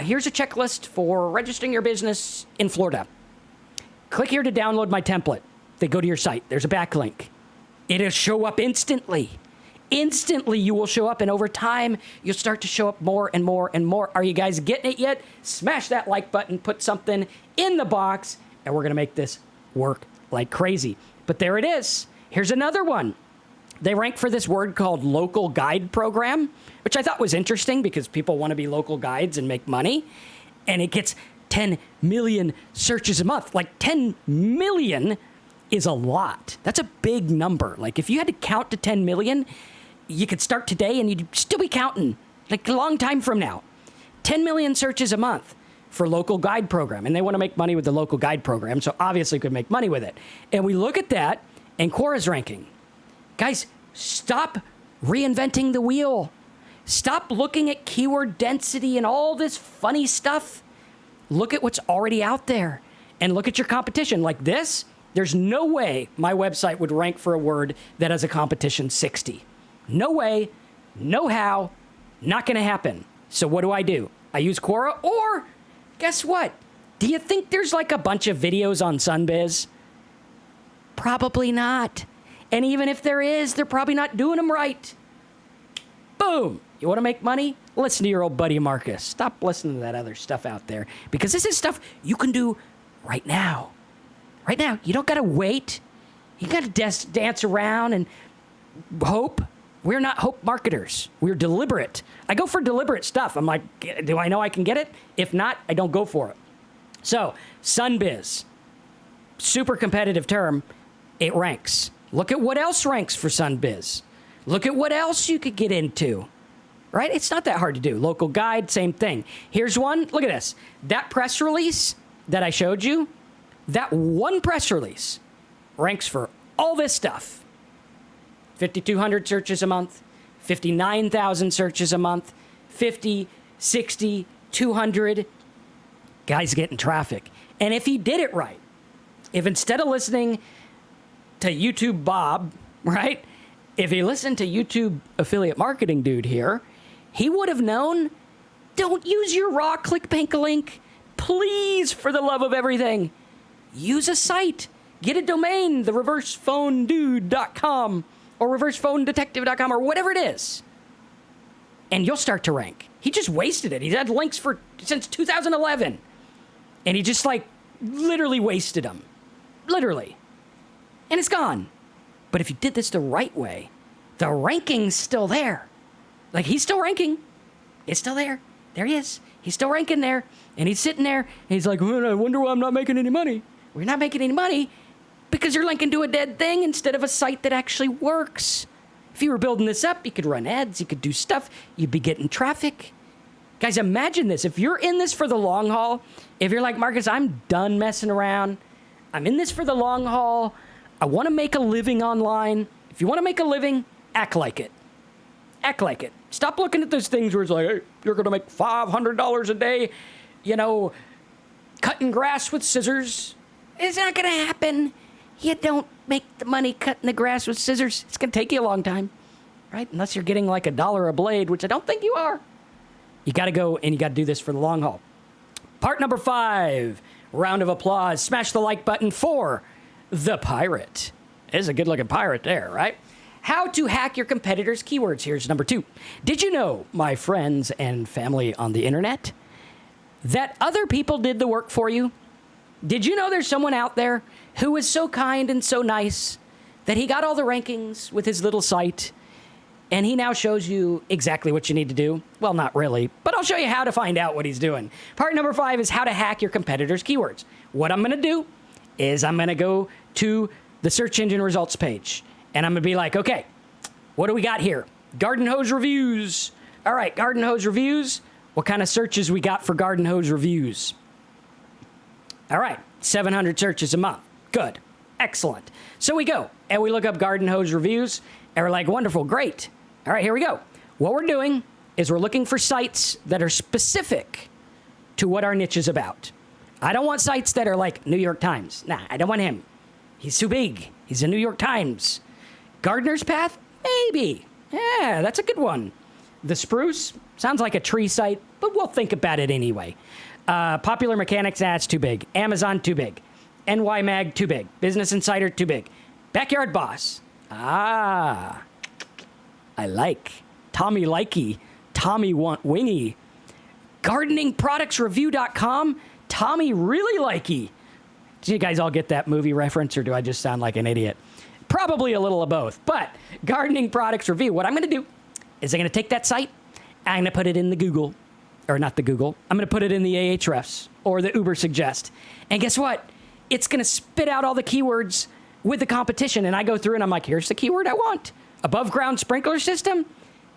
here's a checklist for registering your business in Florida. Click here to download my template. They go to your site. There's a backlink. It'll show up instantly. Instantly, you will show up, and over time, you'll start to show up more and more and more. Are you guys getting it yet? Smash that like button, put something in the box, and we're going to make this work like crazy. But there it is. Here's another one. They rank for this word called local guide program, which I thought was interesting because people want to be local guides and make money. And it gets 10 million searches a month. Like 10 million is a lot. That's a big number. Like if you had to count to 10 million, you could start today and you'd still be counting like a long time from now. 10 million searches a month for local guide program. And they want to make money with the local guide program. So obviously could make money with it. And we look at that and Quora's ranking. Guys, stop reinventing the wheel. Stop looking at keyword density and all this funny stuff. Look at what's already out there and look at your competition. Like this, there's no way my website would rank for a word that has a competition 60. No way, no how, not going to happen. So what do? I use Quora, or guess what? Do you think there's like a bunch of videos on Sunbiz? Probably not. And even if there is, they're probably not doing them right. Boom. You want to make money? Listen to your old buddy Marcus. Stop listening to that other stuff out there. Because this is stuff you can do right now. Right now. You don't got to wait. You got to dance around and hope. We're not hope marketers. We're deliberate. I go for deliberate stuff. I'm like, do I know I can get it? If not, I don't go for it. So, SunBiz, super competitive term, it ranks. Look at what else ranks for SunBiz. Look at what else you could get into, right? It's not that hard to do. Local guide, same thing. Here's one. Look at this. That press release that I showed you, that one press release ranks for all this stuff. 5,200 searches a month, 59,000 searches a month, 50, 60, 200. Guys getting traffic. And if he did it right, if instead of listening to YouTube Bob, right, if he listened to YouTube affiliate marketing dude here, he would have known, don't use your raw clickbank link. Please, for the love of everything, use a site. Get a domain, the reversephonedude.com or reversephonedetective.com or whatever it is. And you'll start to rank. He just wasted it. He's had links since 2011. And he just literally wasted them. Literally. And it's gone. But if you did this the right way, the ranking's still there. He's still ranking. It's still there. There he is. He's still ranking there. And he's sitting there. And he's like, well, I wonder why I'm not making any money. Well, you're not making any money because you're linking to a dead thing instead of a site that actually works. If you were building this up, you could run ads. You could do stuff. You'd be getting traffic. Guys, imagine this. If you're in this for the long haul, if you're like, Marcus, I'm done messing around. I'm in this for the long haul. I want to make a living online. If you want to make a living, act like it. Act like it. Stop looking at those things where it's like, hey, you're going to make $500 a day, cutting grass with scissors. It's not going to happen. You don't make the money cutting the grass with scissors. It's going to take you a long time, right? Unless you're getting $1 a blade, which I don't think you are. You got to go and you got to do this for the long haul. Part number 5, round of applause. Smash the like button for the pirate. There's a good looking pirate there, right? How to hack your competitors' keywords. Here's number 2. Did you know, my friends and family on the internet, that other people did the work for you? Did you know there's someone out there who was so kind and so nice that he got all the rankings with his little site, and he now shows you exactly what you need to do? Well, not really, but I'll show you how to find out what he's doing. Part number 5 is how to hack your competitors' keywords. What I'm going to do is I'm going to go to the search engine results page, and I'm going to be like, okay, what do we got here? Garden hose reviews. All right, garden hose reviews. What kind of searches we got for garden hose reviews? All right, 700 searches a month. Good. Excellent. So we go, and we look up garden hose reviews, and we're like, wonderful, great. All right, here we go. What we're doing is we're looking for sites that are specific to what our niche is about. I don't want sites that are like New York Times. Nah, I don't want him. He's too big. He's a New York Times. Gardener's Path? Maybe. Yeah, that's a good one. The Spruce? Sounds like a tree site, but we'll think about it anyway. Popular Mechanics? It's too big. Amazon? Too big. NY Mag? Too big. Business Insider? Too big. Backyard Boss? I like. Tommy Likey. Tommy Want Wingy. GardeningProductsReview.com? Tommy Really Likey. Do you guys all get that movie reference, or do I just sound like an idiot? Probably a little of both. But Gardening Products Review, what I'm going to do is I'm going to take that site, I'm going to put it in the Google, or not the Google, I'm going to put it in the Ahrefs or the Uber Suggest. And guess what? It's going to spit out all the keywords with the competition. And I go through and I'm like, here's the keyword I want. Above ground sprinkler system?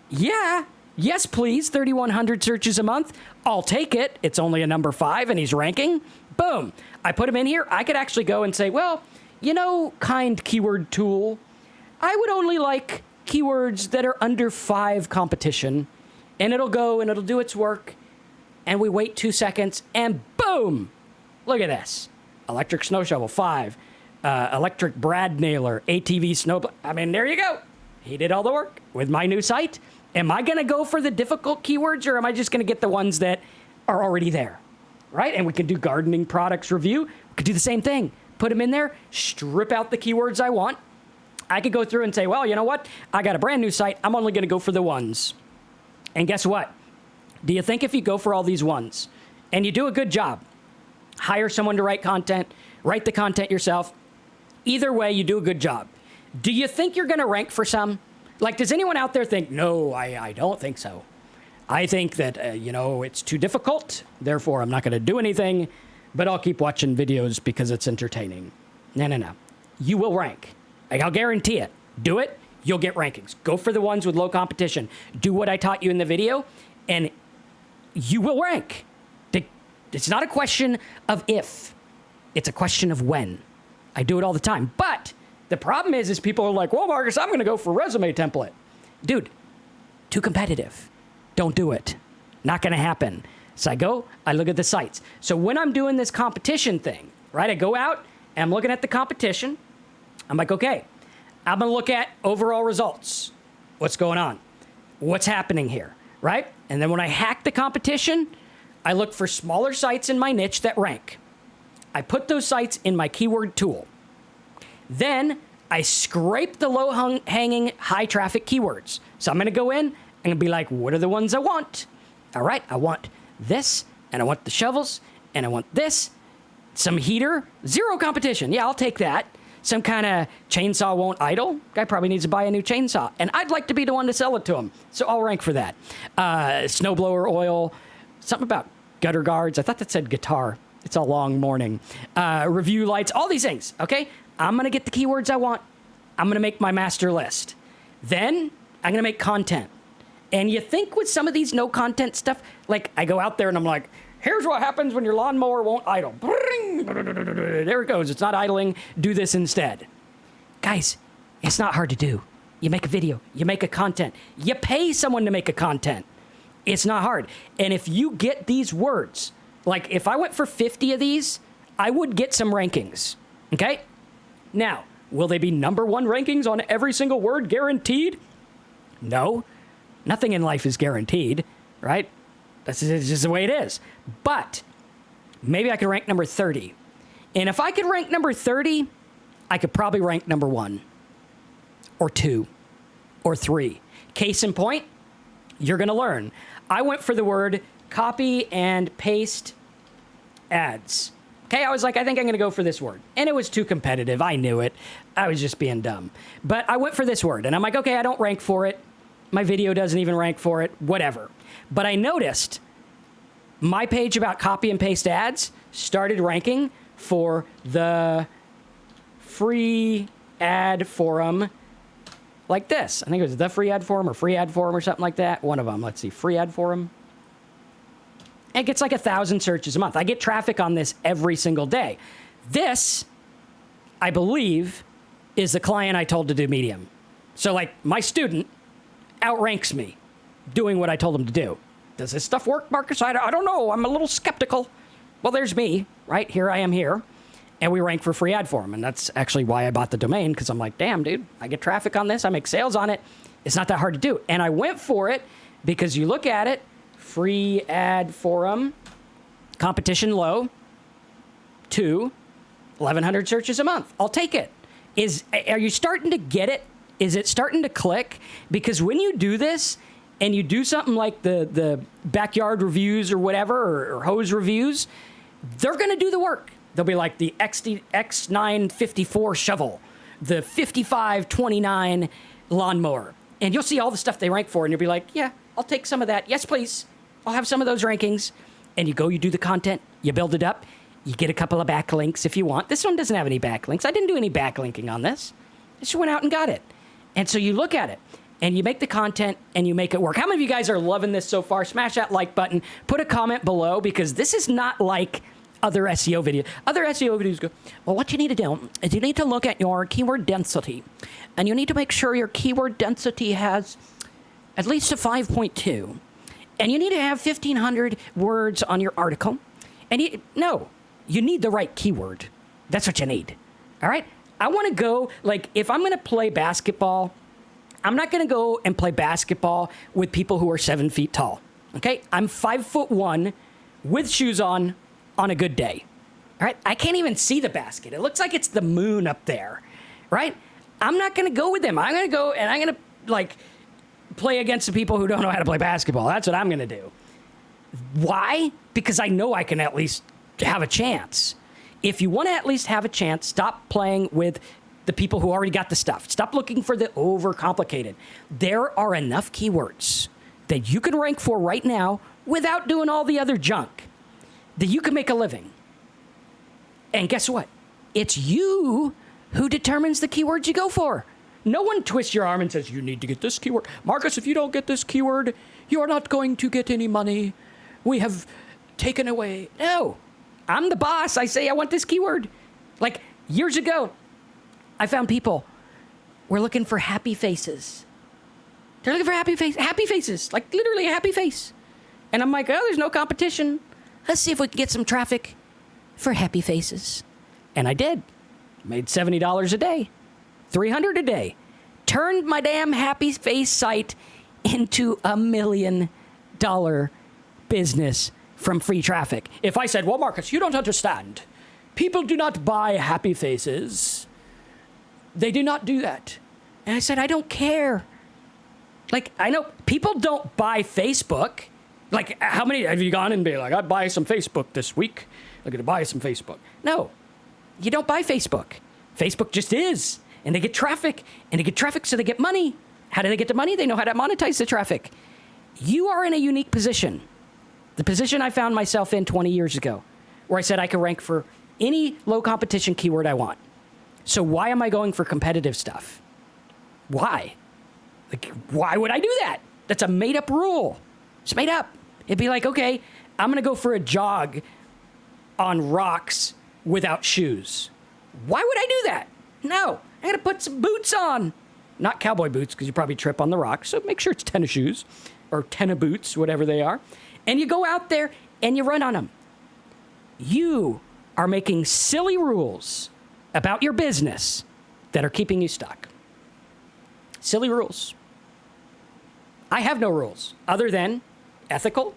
Yeah. Yes, please. 3,100 searches a month. I'll take it. It's only a number 5 and he's ranking. Boom. I put him in here. I could actually go and say, well, kind keyword tool, I would only like keywords that are under 5 competition. And it'll go and it'll do its work. And we wait 2 seconds and boom. Look at this. Electric snow shovel, 5. Electric brad nailer, ATV snow. There you go. He did all the work with my new site. Am I going to go for the difficult keywords, or am I just going to get the ones that are already there? Right? And we can do gardening products review. We could do the same thing. Put them in there, strip out the keywords I want. I could go through and say, well, you know what? I got a brand new site. I'm only going to go for the ones. And guess what? Do you think if you go for all these ones and you do a good job, hire someone to write content, write the content yourself, either way, you do a good job. Do you think you're going to rank for some? Does anyone out there think, no, I don't think so. I think that, it's too difficult. Therefore, I'm not going to do anything. but I'll keep watching videos because it's entertaining. No. You will rank. Like, I'll guarantee it. Do it, you'll get rankings. Go for the ones with low competition. Do what I taught you in the video, and you will rank. It's not a question of if. It's a question of when. I do it all the time. But the problem is people are like, well, Marcus, I'm going to go for resume template. Dude, too competitive. Don't do it. Not going to happen. So I look at the sites. So when I'm doing this competition thing, right, I go out and I'm looking at the competition. I'm like, okay, I'm going to look at overall results. What's going on? What's happening here, right? And then when I hack the competition, I look for smaller sites in my niche that rank. I put those sites in my keyword tool. Then I scrape the low-hanging, high-traffic keywords. So I'm going to go in and be like, what are the ones I want? All right, I want this, and I want the shovels, and I want this, some heater, zero competition. Yeah, I'll take that. Some kind of chainsaw won't idle. Guy probably needs to buy a new chainsaw. And I'd like to be the one to sell it to him. So I'll rank for that. Snowblower oil, something about gutter guards. I thought that said guitar. It's a long morning. Review lights, all these things, okay? I'm going to get the keywords I want. I'm going to make my master list. Then I'm going to make content. And you think with some of these no content stuff, like I go out there and I'm like, here's what happens when your lawnmower won't idle. There it goes. It's not idling. Do this instead. Guys, it's not hard to do. You make a video. You make a content. You pay someone to make a content. It's not hard. And if you get these words, like if I went for 50 of these, I would get some rankings. Okay? Now, will they be number one rankings on every single word guaranteed? No. Nothing in life is guaranteed, right? That's just the way it is. But maybe I could rank number 30. And if I could rank number 30, I could probably rank number 1 or 2 or 3. Case in point, you're going to learn. I went for the word copy and paste ads. Okay, I was like, I think I'm going to go for this word. And it was too competitive. I knew it. I was just being dumb. But I went for this word. And I'm like, okay, I don't rank for it. My video doesn't even rank for it. Whatever. But I noticed my page about copy and paste ads started ranking for the free ad forum like this. I think it was the free ad forum or free ad forum or something like that. One of them. Let's see. Free ad forum. It gets like 1,000 searches a month. I get traffic on this every single day. This, I believe, is the client I told to do Medium. So like my student outranks me doing what I told him to do. Does this stuff work, Marcus? I don't know. I'm a little skeptical. Well, there's me, right? Here I am here. And we rank for free ad forum. And that's actually why I bought the domain, because I'm like, damn, dude, I get traffic on this. I make sales on it. It's not that hard to do. And I went for it because you look at it, free ad forum, competition low, 1,100 searches a month. I'll take it. Are you starting to get it? Is it starting to click? Because when you do this and you do something like the backyard reviews or whatever, or hose reviews, they're going to do the work. They'll be like the X954 shovel, the 5529 lawnmower. And you'll see all the stuff they rank for, and you'll be like, yeah, I'll take some of that. Yes, please. I'll have some of those rankings. And you go, you do the content, you build it up, you get a couple of backlinks if you want. This one doesn't have any backlinks. I didn't do any backlinking on this. I just went out and got it. And so you look at it, and you make the content, and you make it work. How many of you guys are loving this so far? Smash that like button. Put a comment below, because this is not like other SEO videos. Other SEO videos go, well, what you need to do is you need to look at your keyword density, and you need to make sure your keyword density has at least a 5.2, and you need to have 1,500 words on your article. And you need the right keyword. That's what you need. All right? I want to go, like, if I'm going to play basketball, I'm not going to go and play basketball with people who are 7 feet tall. Okay? I'm 5'1" with shoes on a good day. All right? I can't even see the basket. It looks like it's the moon up there. Right? I'm not going to go with them. I'm going to go and I'm going to, like, play against the people who don't know how to play basketball. That's what I'm going to do. Why? Because I know I can at least have a chance. If you want to at least have a chance, stop playing with the people who already got the stuff. Stop looking for the overcomplicated. There are enough keywords that you can rank for right now without doing all the other junk, that you can make a living. And guess what? It's you who determines the keywords you go for. No one twists your arm and says, you need to get this keyword. Marcus, if you don't get this keyword, you are not going to get any money. We have taken away. No, I'm the boss. I say I want this keyword. Like years ago, I found people were looking for happy faces. They're looking for happy faces, like literally a happy face. And I'm like, oh, there's no competition. Let's see if we can get some traffic for happy faces. And I did. Made $70 a day, $300 a day. Turned my damn happy face site into $1 million business from free traffic. If I said, well, Marcus, you don't understand. People do not buy happy faces. They do not do that. And I said, I don't care. Like, I know people don't buy Facebook. Like, how many have you gone and be like, I'd buy some Facebook this week? I'm going to buy some Facebook. No, you don't buy Facebook. Facebook just is. And they get traffic. And they get traffic so they get money. How do they get the money? They know how to monetize the traffic. You are in a unique position. The position I found myself in 20 years ago, where I said I could rank for any low competition keyword I want. So why am I going for competitive stuff? Why? Like, why would I do that? That's a made up rule. It's made up. It'd be like, okay, I'm going to go for a jog on rocks without shoes. Why would I do that? No, I got to put some boots on. Not cowboy boots, because you probably trip on the rocks. So make sure it's tennis shoes or tennis boots, whatever they are. And you go out there and you run on them. You are making silly rules about your business that are keeping you stuck. Silly rules. I have no rules other than ethical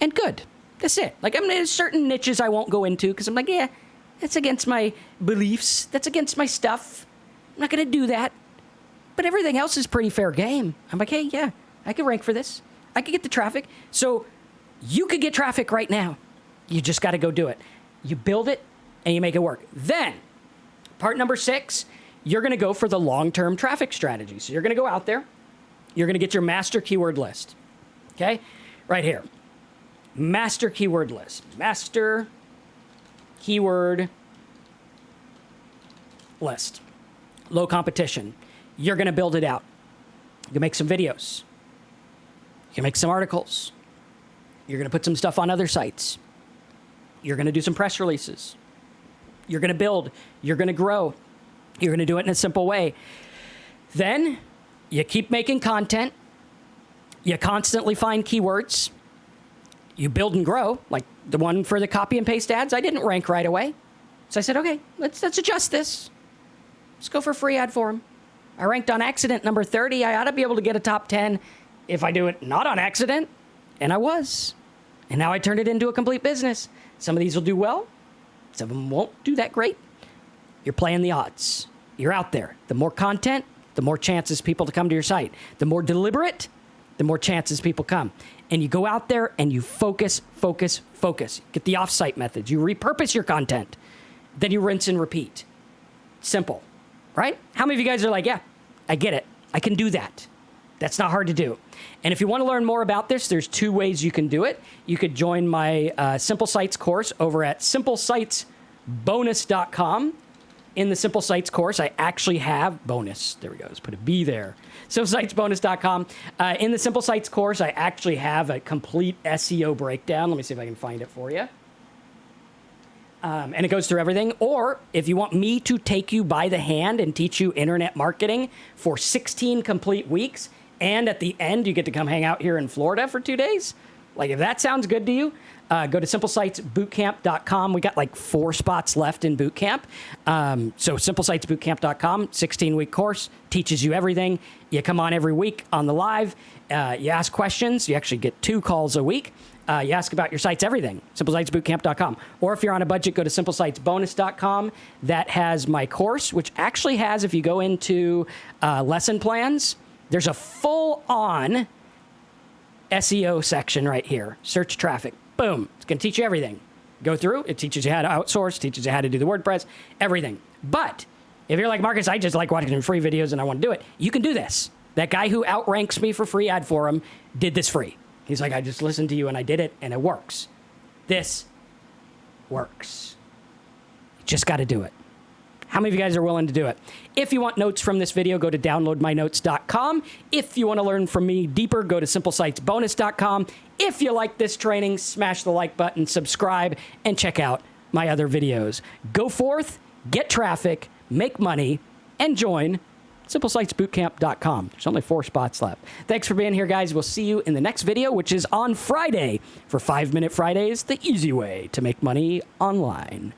and good. That's it. Like, I mean, there's certain niches I won't go into because I'm like, yeah, that's against my beliefs. That's against my stuff. I'm not going to do that. But everything else is pretty fair game. I'm like, hey, yeah, I can rank for this. I can get the traffic. So you could get traffic right now. You just got to go do it. You build it and you make it work. Then, part number 6, you're going to go for the long-term traffic strategy. So you're going to go out there. You're going to get your master keyword list. Okay? Right here. Master keyword list. Master keyword list. Low competition. You're going to build it out. You can make some videos. You can make some articles. You're going to put some stuff on other sites. You're going to do some press releases. You're going to build. You're going to grow. You're going to do it in a simple way. Then you keep making content. You constantly find keywords. You build and grow, like the one for the copy and paste ads. I didn't rank right away. So I said, okay, let's adjust this. Let's go for a free ad for them. I ranked on accident number 30. I ought to be able to get a top 10 if I do it not on accident. And I was. And now I turned it into a complete business. Some of these will do well. Some of them won't do that great. You're playing the odds. You're out there. The more content, the more chances people to come to your site. The more deliberate, the more chances people come. And you go out there and you focus. Get the off-site methods. You repurpose your content. Then you rinse and repeat. Simple, right? How many of you guys are like, yeah, I get it. I can do that. That's not hard to do. And if you want to learn more about this, there's 2 ways you can do it. You could join my Simple Sites course over at simplesitesbonus.com. In the Simple Sites course, I actually have bonus. There we go. Let's put a B there. SimpleSitesBonus.com. In the Simple Sites course, I actually have a complete SEO breakdown. Let me see if I can find it for you. And it goes through everything. Or if you want me to take you by the hand and teach you internet marketing for 16 complete weeks, and at the end, you get to come hang out here in Florida for 2 days. Like, if that sounds good to you, go to SimpleSitesBootcamp.com. We got like 4 spots left in bootcamp. So SimpleSitesBootcamp.com, 16-week course, teaches you everything. You come on every week on the live. You ask questions. You actually get 2 calls a week. You ask about your sites, everything, SimpleSitesBootcamp.com. Or if you're on a budget, go to SimpleSitesBonus.com. That has my course, which actually has, if you go into lesson plans, there's a full-on SEO section right here. Search traffic. Boom. It's going to teach you everything. Go through. It teaches you how to outsource, teaches you how to do the WordPress, everything. But if you're like, Marcus, I just like watching free videos and I want to do it, you can do this. That guy who outranks me for free ad forum did this free. He's like, I just listened to you and I did it and it works. This works. Just got to do it. How many of you guys are willing to do it? If you want notes from this video, go to downloadmynotes.com. If you want to learn from me deeper, go to simplesitesbonus.com. If you like this training, smash the like button, subscribe, and check out my other videos. Go forth, get traffic, make money, and join simplesitesbootcamp.com. There's only 4 spots left. Thanks for being here, guys. We'll see you in the next video, which is on Friday for 5 Minute Fridays, the easy way to make money online.